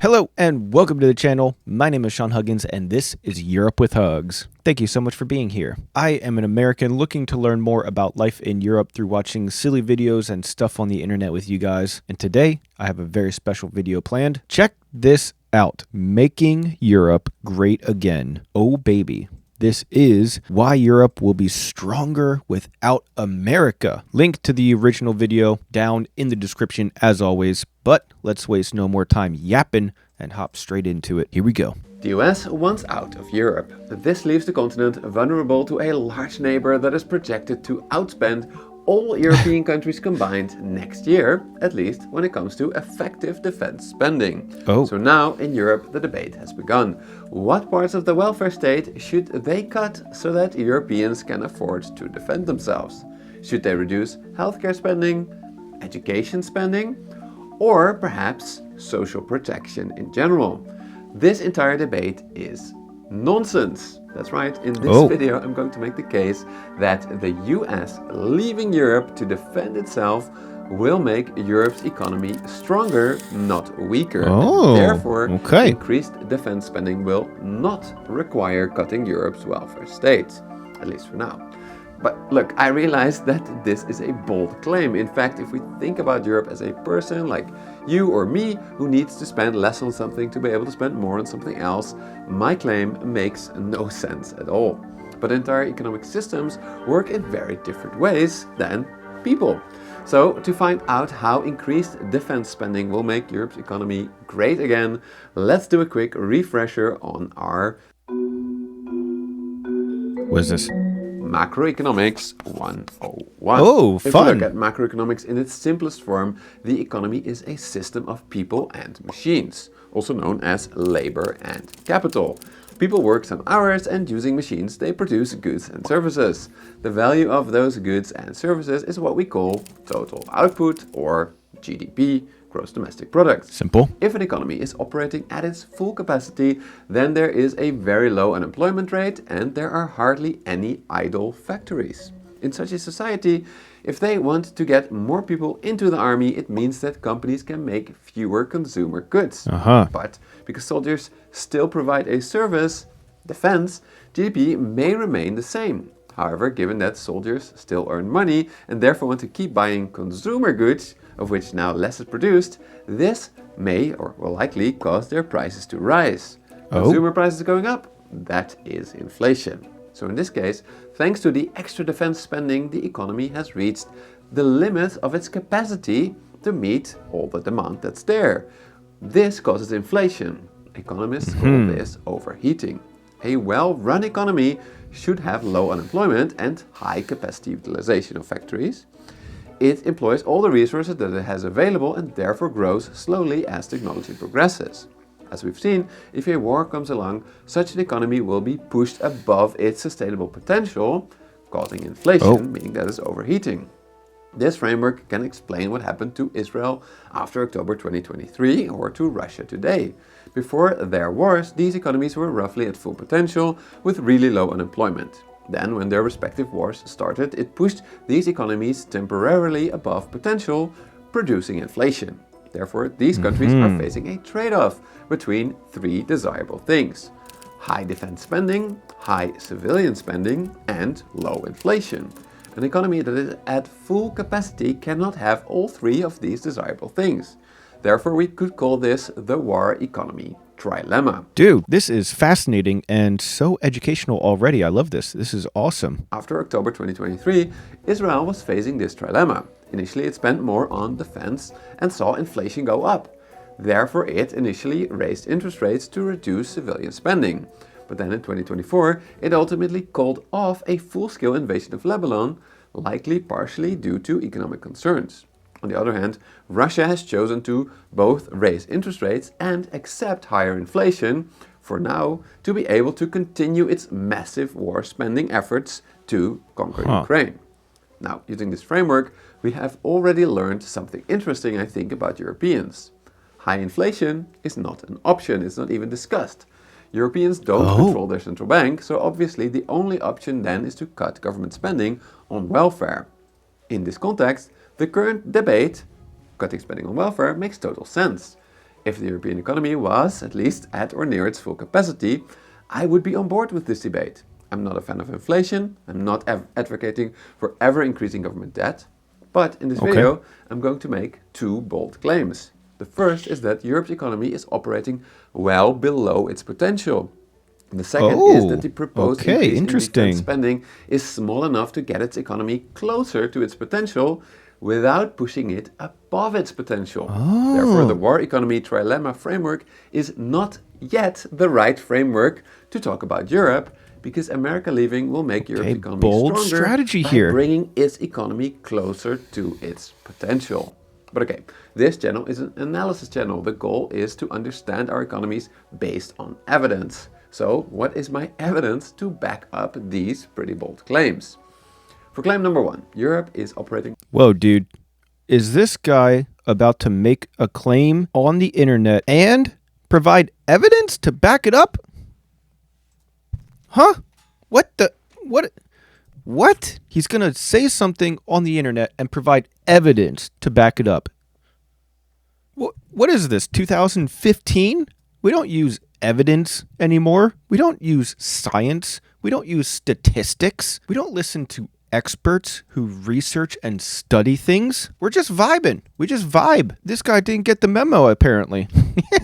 Hello and welcome to the channel. My name is Sean Huggins and this is Europe with Hugs. Thank you so much for being here. I am an American looking to learn more about life in Europe through watching silly videos and stuff on the internet with you guys. And today I have a very special video planned. Check this out. Making Europe Great Again. Oh baby. This is why Europe will be stronger without America. Link to the original video down in the description as always, but let's waste no more time yapping and hop straight into it. Here we go. The US wants out of Europe. This leaves the continent vulnerable to a large neighbor that is projected to outspend all European countries combined next year, at least when it comes to effective defense spending. So now in Europe the debate has begun. What parts of the welfare state should they cut so that Europeans can afford to defend themselves? Should they reduce healthcare spending, education spending, or perhaps social protection in general? This entire debate is nonsense. That's right, in this video I'm going to make the case that the US leaving Europe to defend itself will make Europe's economy stronger, not weaker. Therefore, increased defense spending will not require cutting Europe's welfare state, at least for now. But look, I realize that this is a bold claim. In fact, if we think about Europe as a person like you or me who needs to spend less on something to be able to spend more on something else, my claim makes no sense at all. But entire economic systems work in very different ways than people. So to find out how increased defense spending will make Europe's economy great again, let's do a quick refresher on our Macroeconomics 101. Oh, fun! If we look at macroeconomics in its simplest form, the economy is a system of people and machines, also known as labor and capital. People work some hours and using machines they produce goods and services. The value of those goods and services is what we call total output or GDP, gross domestic product. Simple. If an economy is operating at its full capacity, then there is a very low unemployment rate and there are hardly any idle factories. In such a society, if they want to get more people into the army, it means that companies can make fewer consumer goods. But because soldiers still provide a service, defense, GDP may remain the same. However, given that soldiers still earn money and therefore want to keep buying consumer goods, of which now less is produced, this may or will likely cause their prices to rise. Consumer prices going up, that is inflation. So in this case, thanks to the extra defense spending, the economy has reached the limit of its capacity to meet all the demand that's there. This causes inflation. Economists call this overheating. A well-run economy should have low unemployment and high capacity utilization of factories. It employs all the resources that it has available and therefore grows slowly as technology progresses. As we've seen, if a war comes along, such an economy will be pushed above its sustainable potential, causing inflation, meaning that it's overheating. This framework can explain what happened to Israel after October 2023 or to Russia today. Before their wars, these economies were roughly at full potential with really low unemployment. Then, when their respective wars started, it pushed these economies temporarily above potential, producing inflation. Therefore, these countries are facing a trade-off between three desirable things: high defense spending, high civilian spending, and low inflation. An economy that is at full capacity cannot have all three of these desirable things. Therefore, we could call this the war economy trilemma. Dude, this is fascinating and so educational already. I love this. This is awesome. After October 2023, Israel was facing this trilemma. Initially, it spent more on defense and saw inflation go up. Therefore, it initially raised interest rates to reduce civilian spending. But then in 2024, it ultimately called off a full-scale invasion of Lebanon, likely partially due to economic concerns. On the other hand, Russia has chosen to both raise interest rates and accept higher inflation, for now, to be able to continue its massive war spending efforts to conquer Ukraine. Now, using this framework, we have already learned something interesting, I think, about Europeans. High inflation is not an option, it's not even discussed. Europeans don't control their central bank, so obviously the only option then is to cut government spending on welfare. In this context, the current debate, cutting spending on welfare, makes total sense. If the European economy was at least at or near its full capacity, I would be on board with this debate. I'm not a fan of inflation, I'm not advocating for ever increasing government debt, but in this video I'm going to make two bold claims. The first is that Europe's economy is operating well below its potential. The second is that the proposed increase in defense spending is small enough to get its economy closer to its potential without pushing it above its potential. Therefore, the war economy trilemma framework is not yet the right framework to talk about Europe, because America leaving will make Europe's economy stronger by bringing its economy closer to its potential. But okay, this channel is an analysis channel. The goal is to understand our economies based on evidence. So what is my evidence to back up these pretty bold claims? For claim number one, Europe is operating... Whoa, dude. Is this guy about to make a claim on the internet and provide evidence to back it up? Huh? What? He's going to say something on the internet and provide evidence to back it up. What is this, 2015? We don't use evidence anymore. We don't use science. We don't use statistics. We don't listen to experts who research and study things. We're just vibing. We just vibe. This guy didn't get the memo, apparently.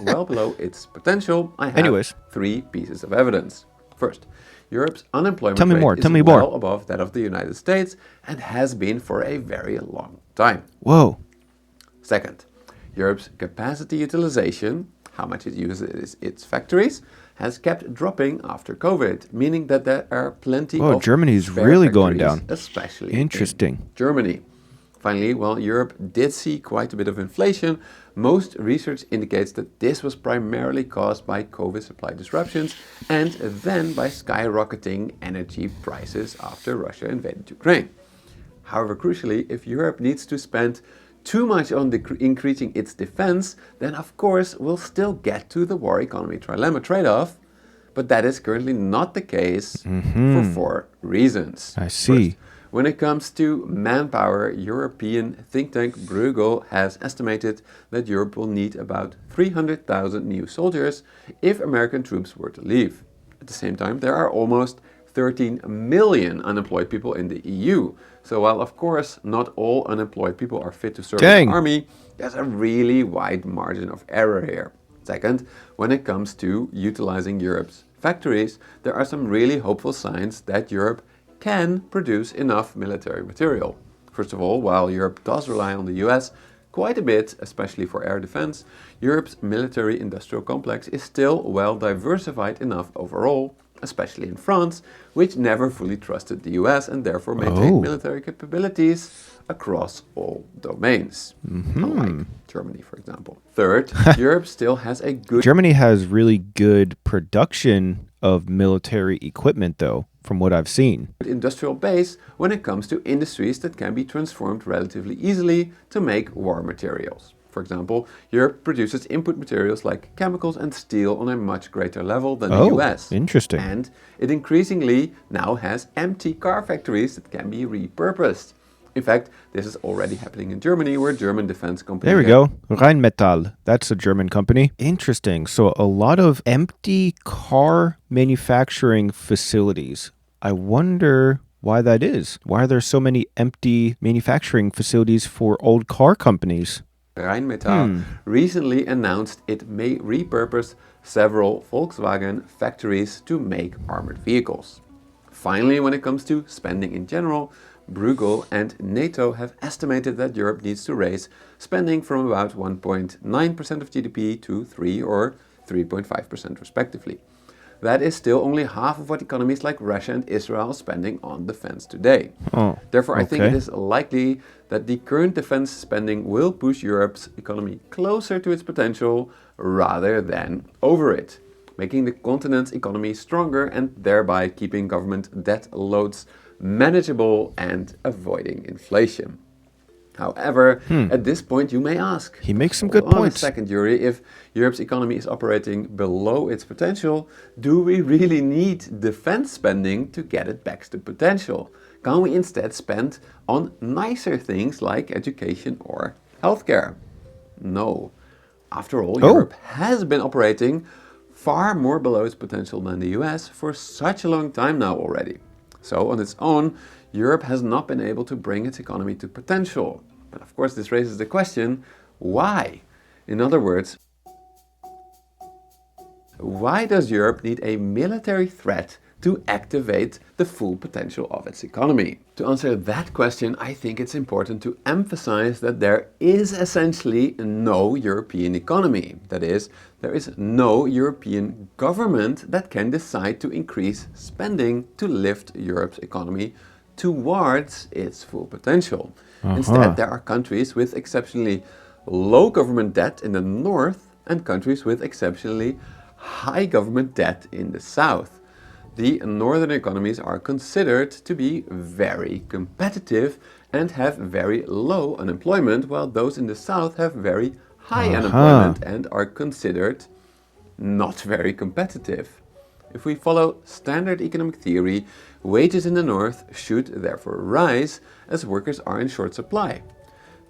Well below its potential. I have three pieces of evidence. First, Europe's unemployment rate is well above that of the United States and has been for a very long time. Whoa. Second, Europe's capacity utilization, how much it uses its factories, has kept dropping after COVID, meaning that there are plenty of Germany's really going down, especially in Germany. Finally, while Europe did see quite a bit of inflation, most research indicates that this was primarily caused by COVID supply disruptions and then by skyrocketing energy prices after Russia invaded Ukraine. However, crucially, if Europe needs to spend too much on increasing its defense, then of course we'll still get to the war economy trilemma trade-off, but that is currently not the case for four reasons. I see. First, when it comes to manpower, European think tank Bruegel has estimated that Europe will need about 300,000 new soldiers if American troops were to leave. At the same time, there are almost 13 million unemployed people in the EU. So while of course not all unemployed people are fit to serve in the army, there's a really wide margin of error here. Second, when it comes to utilizing Europe's factories, there are some really hopeful signs that Europe can produce enough military material. First of all, while Europe does rely on the US quite a bit, especially for air defense, Europe's military industrial complex is still well diversified enough overall, especially in France, which never fully trusted the US and therefore maintained military capabilities across all domains, unlike Germany, for example. Third, Europe still has a good... Germany has really good production of military equipment, though, from what I've seen. Industrial base when it comes to industries that can be transformed relatively easily to make war materials. For example, Europe produces input materials like chemicals and steel on a much greater level than the US. Interesting. And it increasingly now has empty car factories that can be repurposed. In fact, this is already happening in Germany, where German defense companies... There we go. Rheinmetall. That's a German company. Interesting. So a lot of empty car manufacturing facilities. I wonder why that is. Why are there so many empty manufacturing facilities for old car companies? Rheinmetall recently announced it may repurpose several Volkswagen factories to make armored vehicles. Finally, when it comes to spending in general, Bruegel and NATO have estimated that Europe needs to raise spending from about 1.9% of GDP to 3 or 3.5% respectively. That is still only half of what economies like Russia and Israel are spending on defense today. Therefore, I think it is likely that the current defense spending will push Europe's economy closer to its potential rather than over it, making the continent's economy stronger and thereby keeping government debt loads manageable and avoiding inflation. However, at this point you may ask, he makes some good points. A second, Yuri, if Europe's economy is operating below its potential, do we really need defense spending to get it back to potential? Can we instead spend on nicer things like education or healthcare? No. After all, Europe has been operating far more below its potential than the US for such a long time now already. So on its own, Europe has not been able to bring its economy to potential. But of course this raises the question, why? In other words, why does Europe need a military threat to activate the full potential of its economy? To answer that question, I think it's important to emphasize that there is essentially no European economy. That is, there is no European government that can decide to increase spending to lift Europe's economy towards its full potential. Instead, there are countries with exceptionally low government debt in the north and countries with exceptionally high government debt in the south. The northern economies are considered to be very competitive and have very low unemployment, while those in the south have very high unemployment and are considered not very competitive. If we follow standard economic theory, wages in the north should therefore rise as workers are in short supply.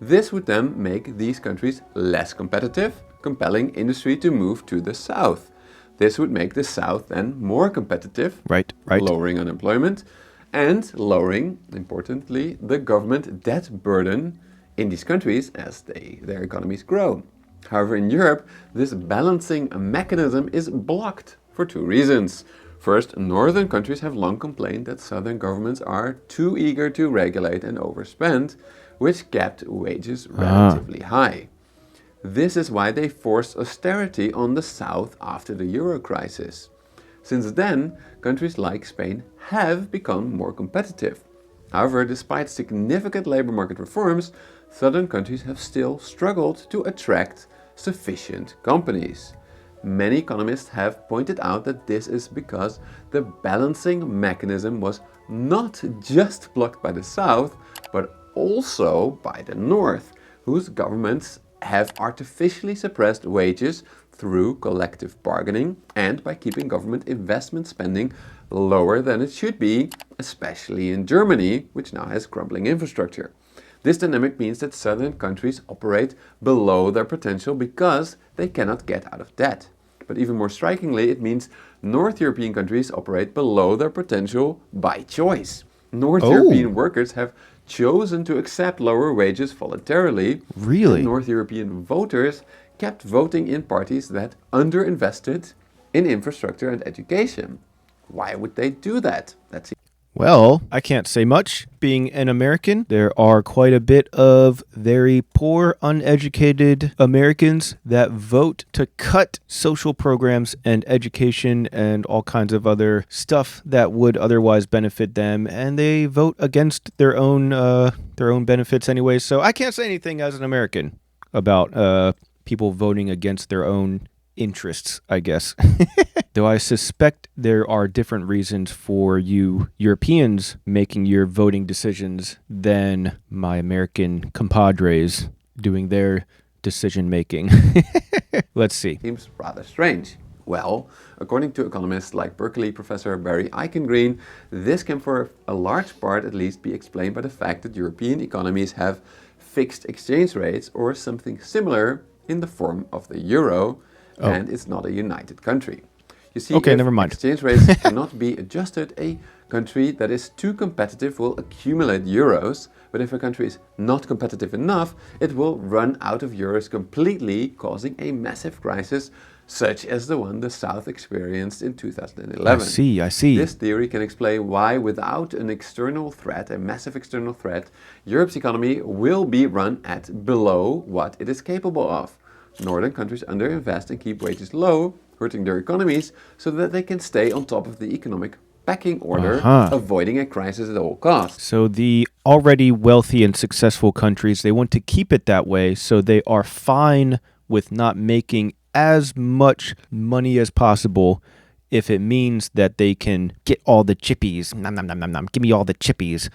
This would then make these countries less competitive, compelling industry to move to the south. This would make the south then more competitive, right, lowering unemployment and lowering, importantly, the government debt burden in these countries as their economies grow. However, in Europe, this balancing mechanism is blocked for two reasons. First, northern countries have long complained that southern governments are too eager to regulate and overspend, which kept wages relatively high. This is why they forced austerity on the south after the euro crisis. Since then, countries like Spain have become more competitive. However, despite significant labor market reforms, southern countries have still struggled to attract sufficient companies. Many economists have pointed out that this is because the balancing mechanism was not just blocked by the south, but also by the north, whose governments have artificially suppressed wages through collective bargaining and by keeping government investment spending lower than it should be, especially in Germany, which now has crumbling infrastructure. This dynamic means that southern countries operate below their potential because they cannot get out of debt. But even more strikingly, it means North European countries operate below their potential by choice. North European workers have chosen to accept lower wages voluntarily. Really? And North European voters kept voting in parties that underinvested in infrastructure and education. Why would they do that? Well, I can't say much. Being an American, there are quite a bit of very poor, uneducated Americans that vote to cut social programs and education and all kinds of other stuff that would otherwise benefit them, and they vote against their own benefits anyway. So I can't say anything as an American about people voting against their own interests, I guess. Though I suspect there are different reasons for you Europeans making your voting decisions than my American compadres doing their decision making. Let's see. Seems rather strange. Well, according to economists like Berkeley professor Barry Eichengreen, this can for a large part at least be explained by the fact that European economies have fixed exchange rates or something similar in the form of the euro, and it's not a united country. You see, never mind. Exchange rates cannot be adjusted. A country that is too competitive will accumulate euros, but if a country is not competitive enough, it will run out of euros completely, causing a massive crisis such as the one the South experienced in 2011. I see. This theory can explain why, without an external threat, a massive external threat, Europe's economy will be run at below what it is capable of. Northern countries underinvest and keep wages low, hurting their economies so that they can stay on top of the economic pecking order, avoiding a crisis at all costs. So the already wealthy and successful countries, they want to keep it that way, so they are fine with not making as much money as possible if it means that they can get all the chippies. Nom, nom, nom, nom, nom. Give me all the chippies.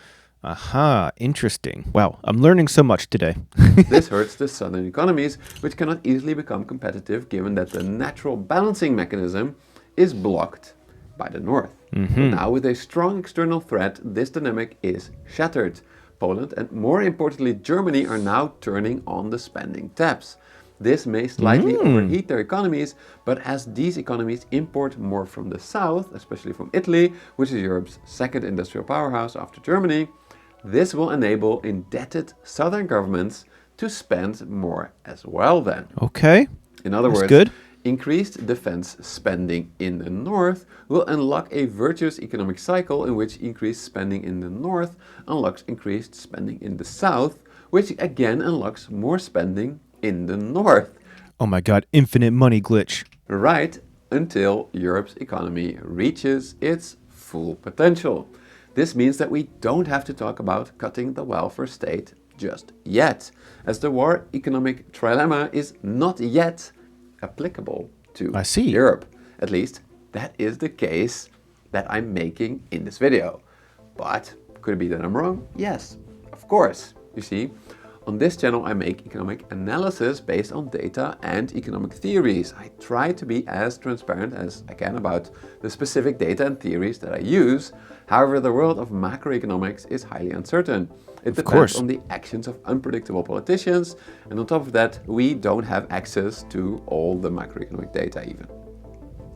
Interesting. Wow, I'm learning so much today. This hurts the southern economies, which cannot easily become competitive given that the natural balancing mechanism is blocked by the north. Now, with a strong external threat, this dynamic is shattered. Poland and, more importantly, Germany are now turning on the spending taps. This may slightly overheat their economies, but as these economies import more from the south, especially from Italy, which is Europe's second industrial powerhouse after Germany, this will enable indebted southern governments to spend more as well then. Okay. In other words, good. Increased defense spending in the north will unlock a virtuous economic cycle in which increased spending in the north unlocks increased spending in the south, which again unlocks more spending in the north. Oh my God, infinite money glitch. Right until Europe's economy reaches its full potential. This means that we don't have to talk about cutting the welfare state just yet, as the war economic trilemma is not yet applicable to Europe. At least that is the case that I'm making in this video. But could it be that I'm wrong? Yes, of course. You see, on this channel I make economic analysis based on data and economic theories. I try to be as transparent as I can about the specific data and theories that I use. However, the world of macroeconomics is highly uncertain. It depends on the actions of unpredictable politicians, and on top of that, we don't have access to all the macroeconomic data even.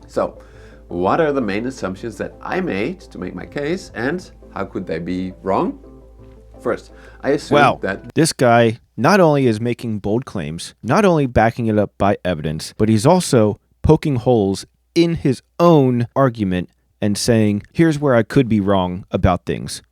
So, what are the main assumptions that I made to make my case, and how could they be wrong? First, I assume that this guy not only is making bold claims, not only backing it up by evidence, but he's also poking holes in his own argument and saying, here's where I could be wrong about things.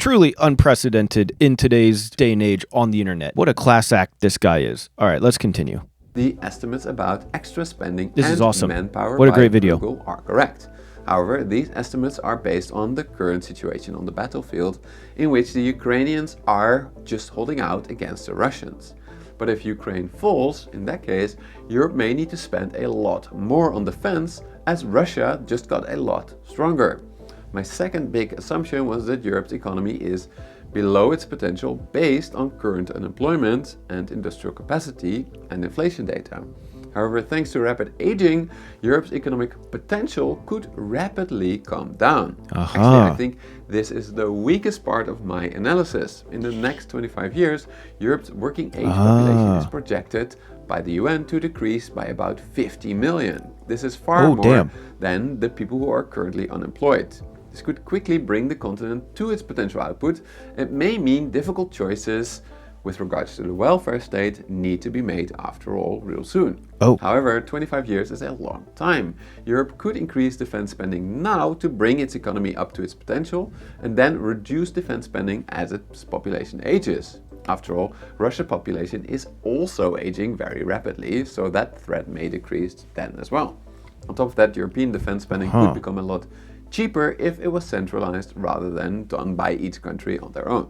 Truly unprecedented in today's day and age on the internet. What a class act this guy is. All right, let's continue. The estimates about extra spending manpower what a great video. Google are correct. However, these estimates are based on the current situation on the battlefield, in which the Ukrainians are just holding out against the Russians. But if Ukraine falls, in that case, Europe may need to spend a lot more on defense, as Russia just got a lot stronger. My second big assumption was that Europe's economy is below its potential based on current unemployment and industrial capacity and inflation data. However, thanks to rapid aging, Europe's economic potential could rapidly come down. Actually, I think this is the weakest part of my analysis. In the next 25 years, Europe's working age population is projected by the UN to decrease by about 50 million. This is far more than the people who are currently unemployed. This could quickly bring the continent to its potential output. It may mean difficult choices with regards to the welfare state need to be made after all real soon. However, 25 years is a long time. Europe could increase defense spending now to bring its economy up to its potential and then reduce defense spending as its population ages. After all, Russia's population is also aging very rapidly, so that threat may decrease then as well. On top of that, European defense spending could become a lot cheaper if it was centralized rather than done by each country on their own.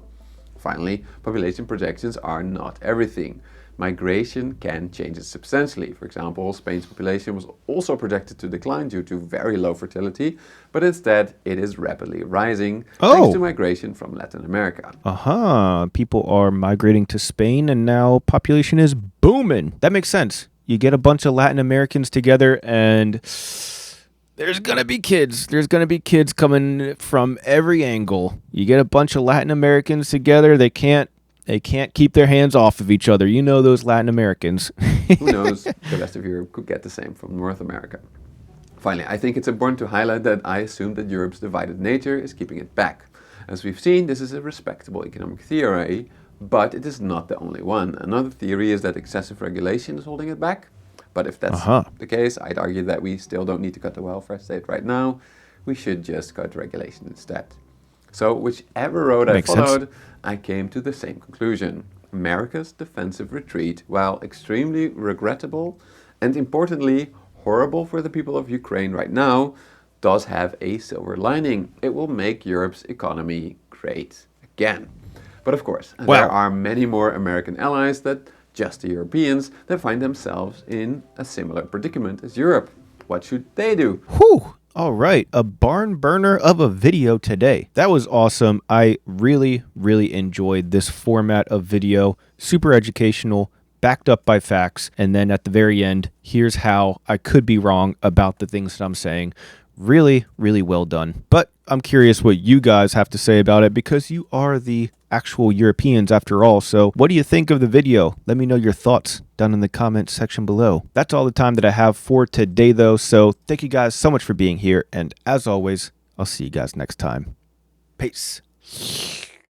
Finally, population projections are not everything. Migration can change it substantially. For example, Spain's population was also projected to decline due to very low fertility, but instead it is rapidly rising thanks to migration from Latin America. People are migrating to Spain and now population is booming. That makes sense. You get a bunch of Latin Americans together and there's going to be kids. There's going to be kids coming from every angle. You get a bunch of Latin Americans together, they can't keep their hands off of each other. You know those Latin Americans. Who knows, the rest of Europe could get the same from North America. Finally, I think it's important to highlight that I assume that Europe's divided nature is keeping it back. As we've seen, this is a respectable economic theory, but it is not the only one. Another theory is that excessive regulation is holding it back. But if that's the case, I'd argue that we still don't need to cut the welfare state right now. We should just cut regulation instead. So whichever road I followed, I came to the same conclusion. America's defensive retreat, while extremely regrettable and importantly horrible for the people of Ukraine right now, does have a silver lining. It will make Europe's economy great again. But of course, there are many more American allies that just the Europeans that find themselves in a similar predicament as Europe. What should they do? All right, a barn burner of a video today. That was awesome. I really, really enjoyed this format of video. Super educational, backed up by facts. And then at the very end, here's how I could be wrong about the things that I'm saying. Really, really well done. But I'm curious what you guys have to say about it because you are the actual Europeans after all. So what do you think of the video? Let me know your thoughts down in the comments section below. That's all the time that I have for today though. So thank you guys so much for being here. And as always, I'll see you guys next time. Peace.